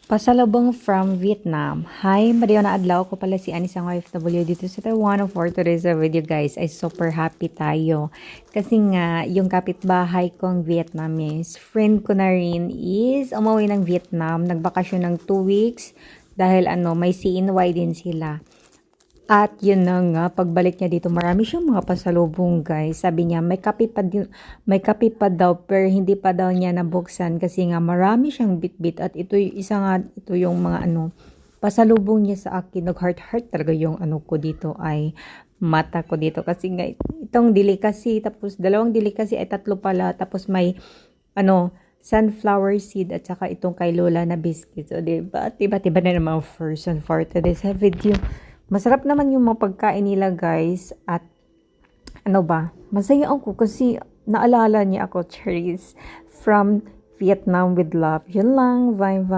Pasalubong from Vietnam. Hi, Mariona Adlaw ko pala si Anis ang OFW dito sa Taiwan. For today's video guys ay super happy tayo. Kasi nga yung kapitbahay kong Vietnamese, friend ko na rin is umuwi ng Vietnam. Nagbakasyon ng 2 weeks dahil may CNY din sila. At yun na nga, pagbalik niya dito, marami siyang mga pasalubong guys. Sabi niya, may kape pa daw, pero hindi pa daw niya nabuksan kasi nga marami siyang bitbit. At ito yung isa nga, ito yung mga pasalubong niya sa akin. Nag-heart-heart talaga yung ko dito ay mata ko dito. Kasi nga, itong delicacy, tapos dalawang delicacy ay tatlo pala. Tapos may, sunflower seed at saka itong kay Lola na biscuit. So, diba? Tiba-tiba na naman first and for today's video. Masarap naman yung mga pagkain nila guys at masaya ako kasi naalala niya ako, Cherries from Vietnam with love. Yun lang, bye bye.